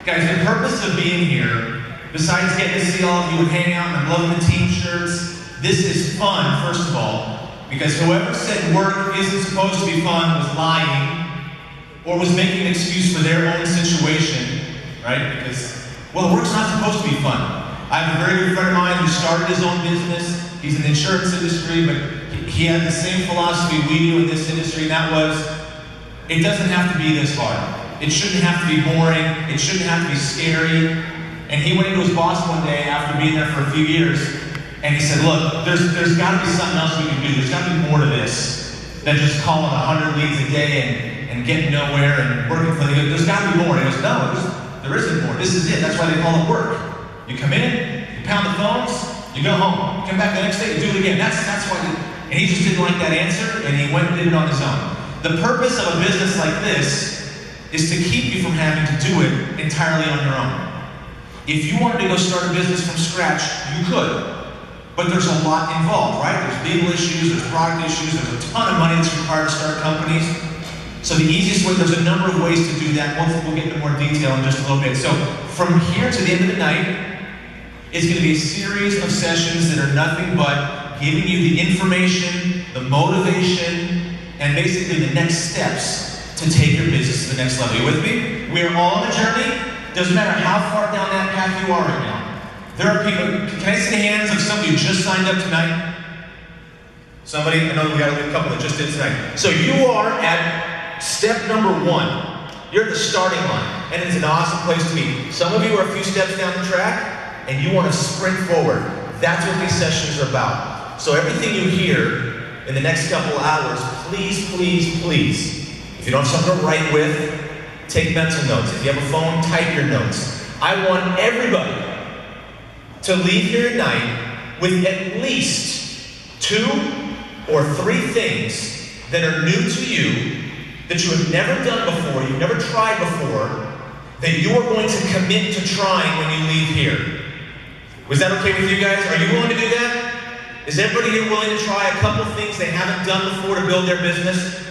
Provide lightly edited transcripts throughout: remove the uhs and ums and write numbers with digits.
Guys, the purpose of being here, besides getting to see all of you hang out and loving the team shirts, this is fun, first of all, because whoever said work isn't supposed to be fun was lying or was making an excuse for their own situation, right? Because, well, work's not supposed to be fun. I have a very good friend of mine who started his own business. He's in the insurance industry, but he had the same philosophy we do in this industry, and that was, it doesn't have to be this hard. It shouldn't have to be boring. It shouldn't have to be scary. And he went into his boss one day after being there for a few years, and he said, look, there's got to be something else we can do. There's got to be more to this than just calling 100 leads a day and getting nowhere and working for the good. There's got to be more. And he goes, no, there isn't more. This is it. That's why they call it work. You come in, you pound the phones, you go home. You come back the next day, you do it again. That's why. And he just didn't like that answer, and he went and did it on his own. The purpose of a business like this is to keep you from having to do it entirely on your own. If you wanted to go start a business from scratch, you could. But there's a lot involved, right? There's legal issues, there's product issues, there's a ton of money that's required to start companies. So the easiest way, there's a number of ways to do that. We'll get into more detail in just a little bit. So from here to the end of the night is going to be a series of sessions that are nothing but giving you the information, the motivation, and basically the next steps to take your business to the next level. You with me? We are all on a journey. Doesn't matter how far down that path you are right now. There are people, can I see the hands of somebody who just signed up tonight? Somebody, I know we got a couple that just did tonight. So you are at step number 1. You're at the starting line, and it's an awesome place to be. Some of you are a few steps down the track, and you want to sprint forward. That's what these sessions are about. So everything you hear in the next couple of hours, please, please, please, if you don't have something to write with, take mental notes. If you have a phone, type your notes. I want everybody to leave here tonight with at least 2 or 3 things that are new to you, that you have never done before, you've never tried before, that you are going to commit to trying when you leave here. Was that okay with you guys? Are you willing to do that? Is everybody here willing to try a couple things they haven't done before to build their business?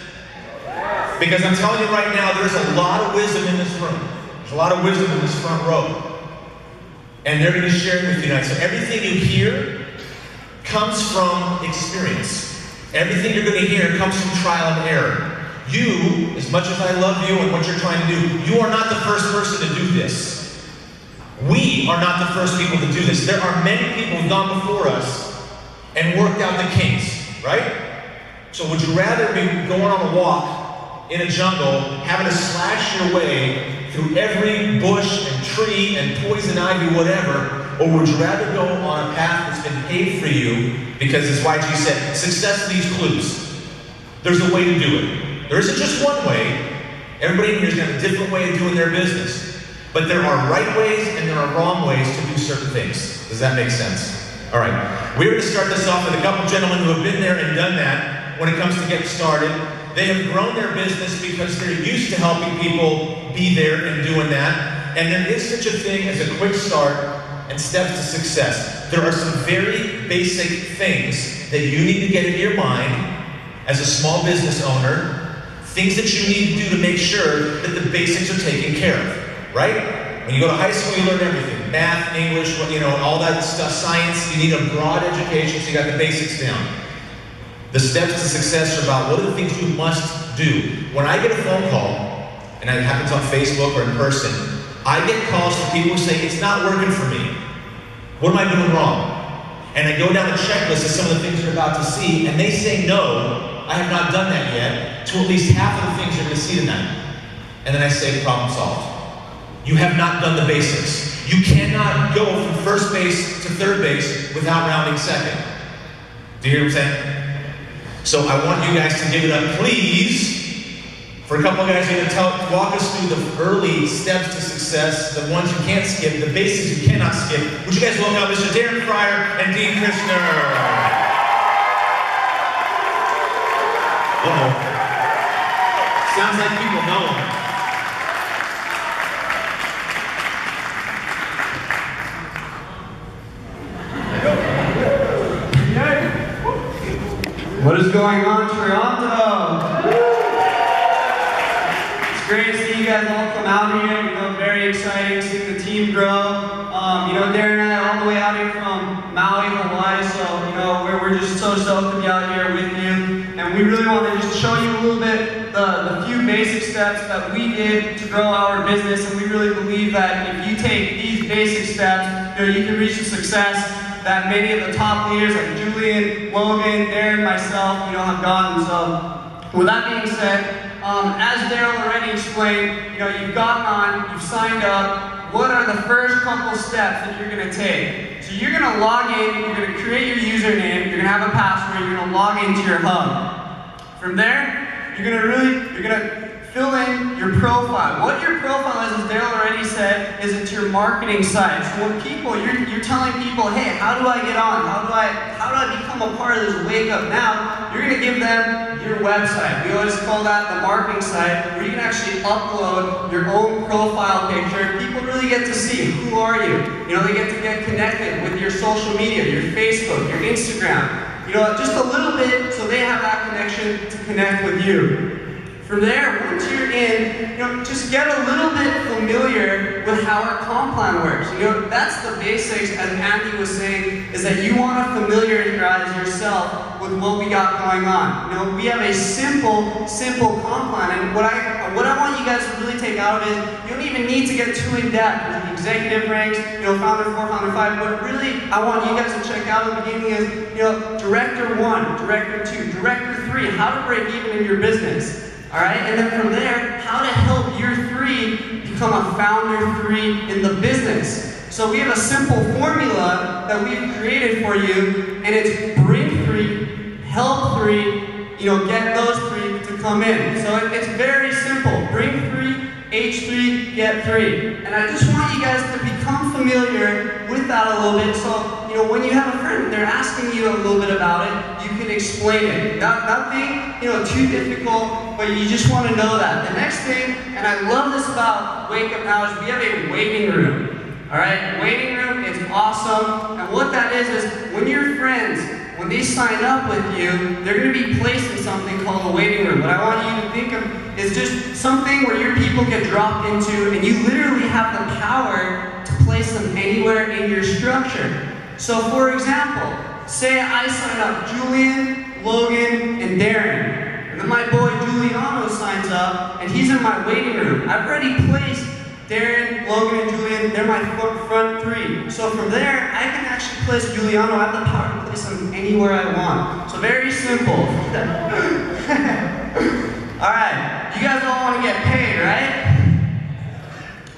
Because I'm telling you right now, there's a lot of wisdom in this room. There's a lot of wisdom in this front row. And they're going to share it with you tonight. So everything you hear comes from experience. Everything you're going to hear comes from trial and error. You, as much as I love you and what you're trying to do, you are not the first person to do this. We are not the first people to do this. There are many people who've gone before us and worked out the kinks, right? So would you rather be going on a walk in a jungle, having to slash your way through every bush and tree and poison ivy, whatever, or would you rather go on a path that's been paved for you, because as YG said, success leaves clues. There's a way to do it. There isn't just one way. Everybody in here is going to have a different way of doing their business. But there are right ways and there are wrong ways to do certain things. Does that make sense? All right. We're going to start this off with a couple gentlemen who have been there and done that when it comes to getting started. They have grown their business because they're used to helping people be there and doing that. And there is such a thing as a quick start and steps to success. There are some very basic things that you need to get into your mind as a small business owner, things that you need to do to make sure that the basics are taken care of, right? When you go to high school, you learn everything. Math, English, all that stuff, science. You need a broad education so you got the basics down. The steps to success are about what are the things you must do. When I get a phone call, and it happens on Facebook or in person, I get calls from people who say, it's not working for me. What am I doing wrong? And I go down a checklist of some of the things you're about to see, and they say, no, I have not done that yet, to at least half of the things you're going to see tonight. And then I say, problem solved. You have not done the basics. You cannot go from first base to third base without rounding second. Do you hear what I'm saying? So I want you guys to give it up, please, for a couple of guys who are going to walk us through the early steps to success, the ones you can't skip, the basics you cannot skip. Would you guys welcome Mr. Darren Fryer and Dean Krishner? Uh-oh. Sounds like people know him. What is going on, Toronto? It's great to see you guys all come out here. You know, very very exciting seeing the team grow. Darren and I are all the way out here from Maui, Hawaii, so we're just so stoked to be out here with you. And we really want to just show you a little bit the few basic steps that we did to grow our business. And we really believe that if you take these basic steps, you can reach the success that many of the top leaders like Julian, Logan, Darren, myself, have gotten. So with that being said, as Daryl already explained, you've gotten on, you've signed up. What are the first couple steps that you're going to take? So you're going to log in, you're going to create your username, you're going to have a password, you're going to log into your hub. From there, you're going to fill in your profile. What your profile is, as Daryl already said, is it's your marketing site. So when you're telling people, hey, how do I get on? How do I become a part of this Wake Up Now? You're going to give them your website. We always call that the marketing site, where you can actually upload your own profile picture. People really get to see who are you. They get to get connected with your social media, your Facebook, your Instagram. Just a little bit so they have that connection to connect with you. From there, once you're in, just get a little bit familiar with how our comp plan works. That's the basics, as Andy was saying, is that you want to familiarize yourself with what we got going on. We have a simple comp plan, and what I want you guys to really take out of it is, you don't even need to get too in-depth with the executive ranks, founder 4, founder 5, but really, I want you guys to check out at the beginning is, director 1, director 2, director 3, how to break even in your business. All right, and then from there, how to help your 3 become a founder 3 in the business. So we have a simple formula that we've created for you, and it's bring 3, help 3, get those 3 to come in. So it's very simple. Bring 3, H3, get 3. And I just want you guys to become familiar with that a little bit. So, when you have a friend, they're asking you a little bit about it, you can explain it. Nothing, too difficult, but you just want to know that. The next thing, and I love this about Wake Up Now, is we have a waiting room. All right, waiting room is awesome. And what that is when your friends, when they sign up with you, they're going to be placed in something called a waiting room. What I want you to think of is just something where your people get dropped into, and you literally have the power to place them anywhere in your structure. So for example, say I sign up Julian, Logan, and Darren. And then my boy Giuliano signs up, and he's in my waiting room. I've already placed Darren, Logan, and Julian. They're my front 3. So from there, I can actually place Giuliano. I have the power to place him anywhere I want. So very simple. Alright, you guys all want to get paid, right?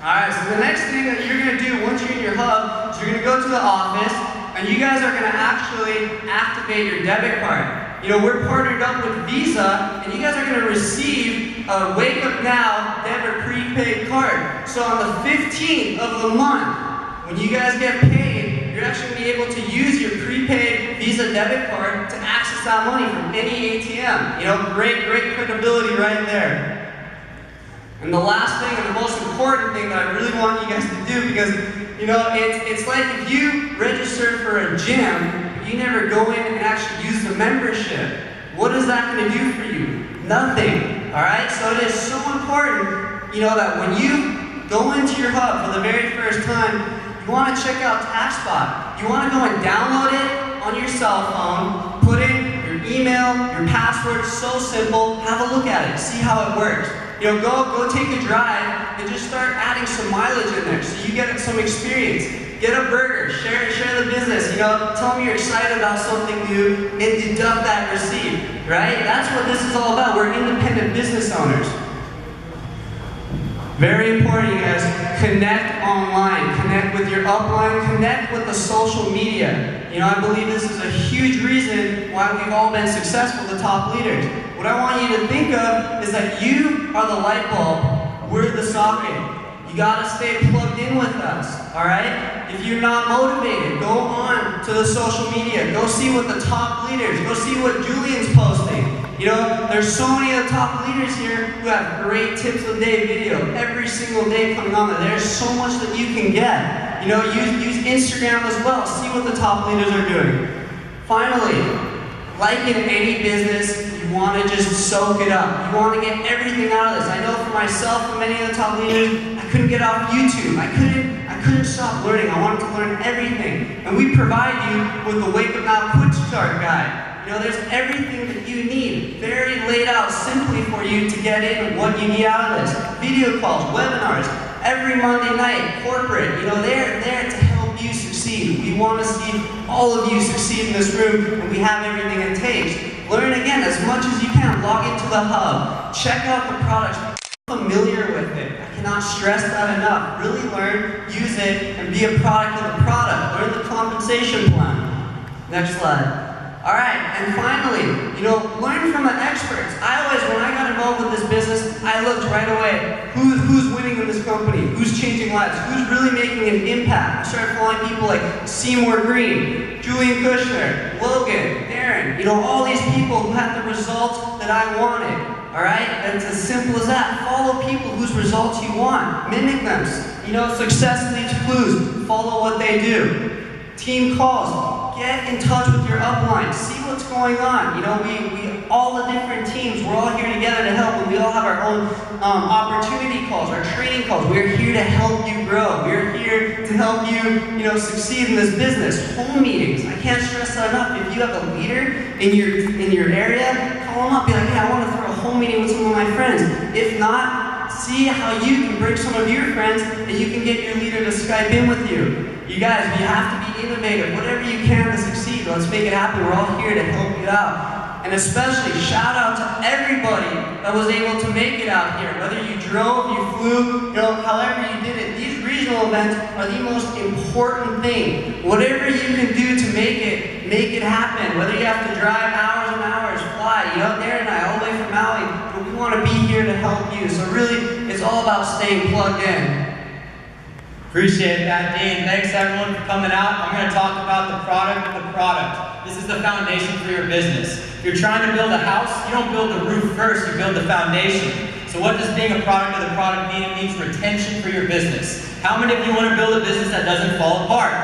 Alright, so the next thing that you're going to do once you're in your hub is you're going to go to the office, and you guys are going to actually activate your debit card. We're partnered up with Visa, and you guys are going to receive a Wake Up Now debit prepaid card. So on the 15th of the month, when you guys get paid, you're actually going to be able to use your prepaid Visa debit card to access that money from any ATM. Great credibility right there. And the last thing, and the most important thing that I really want you guys to do, because it's like if you register for a gym, but you never go in and actually use the membership. What is that going to do for you? Nothing. All right. So it is so important, that when you go into your hub for the very first time, you want to check out TaxSpot. You want to go and download it on your cell phone, put in your email, your password. So simple. Have a look at it. See how it works. Go take a drive and just start adding some mileage in there so you get some experience. Get a burger, share the business, tell them you're excited about something new and deduct that receipt, right? That's what this is all about. We're independent business owners. Very important, you guys. Connect online, connect with your upline, connect with the social media. I believe this is a huge reason why we've all been successful, the top leaders. What I want you to think of is that you are the light bulb, we're the socket. You gotta stay plugged in with us, all right? If you're not motivated, go on to the social media, go see what the top leaders, go see what Julian's posting. There's so many of the top leaders here who have great tips of the day video every single day coming on there. There's so much that you can get. Use Instagram as well. See what the top leaders are doing. Finally, like in any business, you want to just soak it up. You want to get everything out of this. I know for myself, for many of the top leaders, I couldn't get off YouTube. I couldn't stop learning. I wanted to learn everything. And we provide you with the Wake Up Now Quick Start Guide. You know, there's everything that you need, very laid out simply for you to get in what you need out of this. Video calls, webinars, every Monday night, corporate, you know, they're there to help you succeed. We want to see all of you succeed in this room, and we have everything it takes. Learn again as much as you can. Log into the hub. Check out the products. Be familiar with it. I cannot stress that enough. Really learn, use it, and be a product of the product. Learn the compensation plan. Next slide. Alright, and finally, you know, learn from the experts. When I got involved with this business, I looked right away. Who's winning in this company? Who's changing lives? Who's really making an impact? I started following people like Seymour Green, Julian Kushner, Logan, Aaron. You know, all these people who had the results that I wanted. Alright? It's as simple as that. Follow people whose results you want. Mimic them. You know, success leads clues. Follow what they do. Team calls. Get in touch with your upline. See what's going on. You know, we all the different teams, we're all here together to help, and we all have our own opportunity calls, our training calls. We're here to help you grow. We're here to help you, you know, succeed in this business. Home meetings. I can't stress that enough. If you have a leader in your area, call them up. Be like, hey, I want to throw a home meeting with some of my friends. If not, see how you can bring some of your friends and you can get your leader to Skype in with you. You guys, you have to be innovative. Whatever you can to succeed, let's make it happen. We're all here to help you out. And especially, shout out to everybody that was able to make it out here. Whether you drove, you flew, you know, however you did it. These regional events are the most important thing. Whatever you can do to make it happen. Whether you have to drive hours and hours, fly. You know, Darren and I, all the way from Maui, but we want to be here to help you. So really, it's all about staying plugged in. Appreciate that, Dean. Thanks everyone for coming out. I'm going to talk about the product of the product. This is the foundation for your business. If you're trying to build a house, you don't build the roof first, you build the foundation. So what does being a product of the product mean? It means retention for your business. How many of you want to build a business that doesn't fall apart?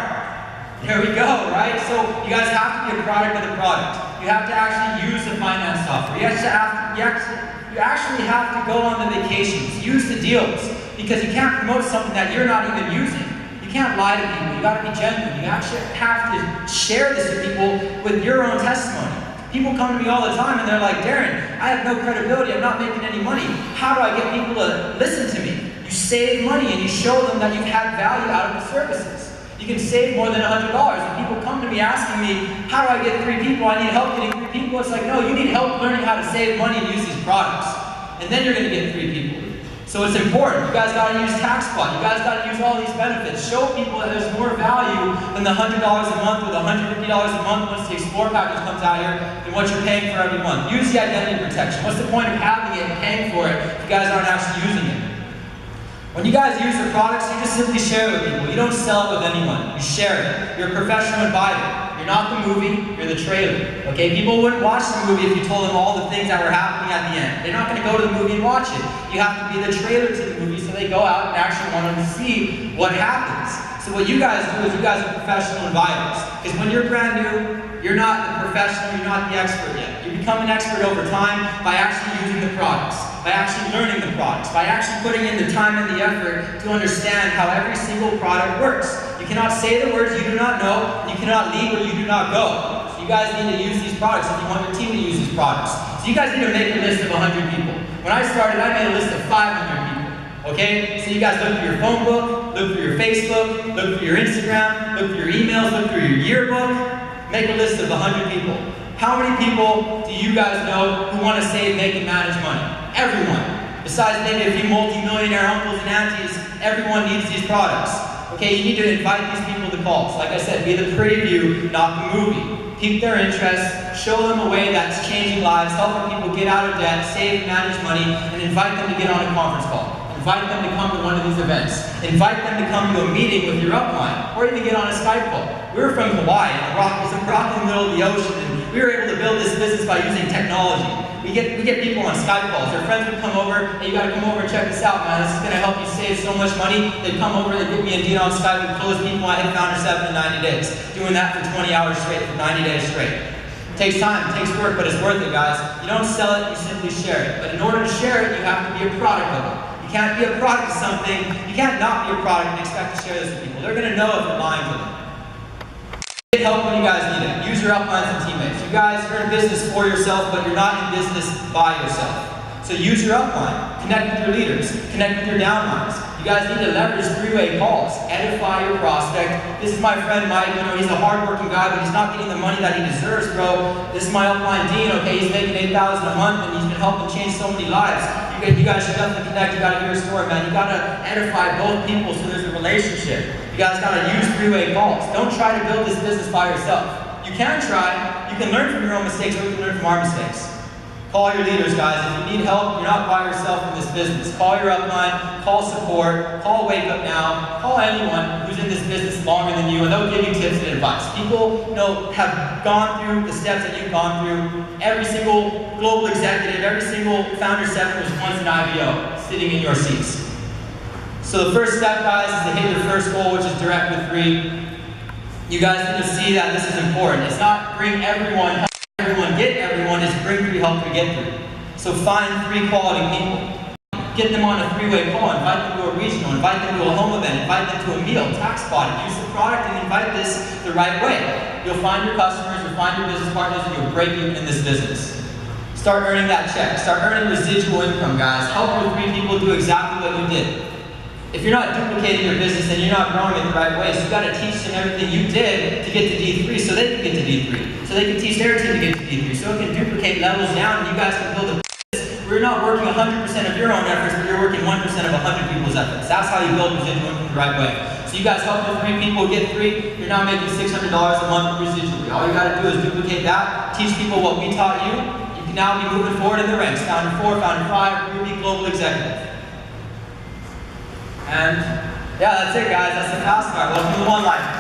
There we go, right? So you guys have to be a product of the product. You have to actually use the finance software. You actually have to go on the vacations, use the deals. Because you can't promote something that you're not even using. You can't lie to people. You got to be genuine. You actually have to share this with people with your own testimony. People come to me all the time and they're like, Darren, I have no credibility. I'm not making any money. How do I get people to listen to me? You save money and you show them that you've had value out of the services. You can save more than $100. And people come to me asking me, how do I get 3 people? I need help getting 3 people. It's like, no, you need help learning how to save money and use these products. And then you're going to get 3 people. So it's important. You guys got to use TaxPot. You guys got to use all these benefits. Show people that there's more value than the $100 a month or the $150 a month once the Explore package comes out here than what you're paying for every month. Use the identity protection. What's the point of having it and paying for it if you guys aren't actually using it? When you guys use the products, you just simply share it with people. You don't sell it with anyone. You share it. You're a professional advisor. You're not the movie, you're the trailer. Okay? People wouldn't watch the movie if you told them all the things that were happening at the end. They're not going to go to the movie and watch it. You have to be the trailer to the movie so they go out and actually want to see what happens. So what you guys do is you guys are professional advisors. Because when you're brand new, you're not the professional, you're not the expert yet. You become an expert over time by actually using the products, by actually learning the products, by actually putting in the time and the effort to understand how every single product works. You cannot say the words you do not know, and you cannot leave where you do not go. So you guys need to use these products if you want your team to use these products. So you guys need to make a list of 100 people. When I started, I made a list of 500 people. Okay? So you guys look through your phone book, look through your Facebook, look through your Instagram, look through your emails, look through your yearbook, make a list of 100 people. How many people do you guys know who want to save, make, and manage money? Everyone. Besides maybe a few multi-millionaire uncles and aunties, everyone needs these products. Okay, you need to invite these people to calls. Like I said, be the preview, not the movie. Pique their interest, show them a way that's changing lives, helping people get out of debt, save and manage money, and invite them to get on a conference call. Invite them to come to one of these events. Invite them to come to a meeting with your upline, or even get on a Skype call. We were from Hawaii, and it's a rock in the middle of the ocean, and we were able to build this business by using technology. We get people on Skype calls. Their friends would come over, hey, you gotta come over and check this out, man. This is gonna help you save so much money. They'd come over, they'd get me and Dean on Skype and close people. I hit Founder 7 in 90 days. Doing that for 20 hours straight, for 90 days straight. It takes time, it takes work, but it's worth it, guys. You don't sell it, you simply share it. But in order to share it, you have to be a product of it. You You can't be a product of something. You can't not be a product and expect to share this with people. They're going to know if you're lying to them. Get help when you guys need it. Use your uplines and teammates. You guys are in business for yourself, but you're not in business by yourself. So use your upline. Connect with your leaders. Connect with your downlines. You guys need to leverage three-way calls. Edify your prospect. This is my friend Mike. You know, he's a hard-working guy, but he's not getting the money that he deserves, bro. This is my upline Dean. Okay, he's making $8,000 a month, and he's been helping change so many lives. You guys should definitely connect. You gotta hear a story, man. You gotta edify both people so there's a relationship. You guys gotta use three-way calls. Don't try to build this business by yourself. You can try. You can learn from your own mistakes, or you can learn from our mistakes. Call your leaders, guys. If you need help, you're not by yourself in this business. Call your upline, call support, call WakeUpNow, call anyone who's in this business longer than you, and they'll give you tips and advice. People, you know, have gone through the steps that you've gone through. Every single global executive, every single founder 7 was once an IBO, sitting in your seats. So the first step, guys, is to hit your first goal, which is direct with 3. You guys need to see that this is important. It's not bring everyone, help everyone, get everyone, it's bring 3, help 3, get 3. So find 3 quality people. Get them on a 3-way call, invite them to a regional, invite them to a home event, invite them to a meal, tax spot it, use the product and invite this the right way. You'll find your customers, you'll find your business partners, and you'll break even in this business. Start earning that check. Start earning residual income, guys. Help your 3 people do exactly what you did. If you're not duplicating your business, then you're not growing it the right way. So you've got to teach them everything you did to get to D3 so they can get to D3. So they can teach their team to get to D3. So it can duplicate levels down and you guys can build a business where you're not working 100% of your own efforts, but you're working 1% of 100 people's efforts. That's how you build residual income the right way. So you guys help your 3 people get 3, you're now making $600 a month residually. All you got to do is duplicate that, teach people what we taught you. You can now be moving forward in the ranks. Founder 4, Founder 5, Ruby Global Executive. And yeah, that's it, guys. That's the fast card. Welcome to One Life.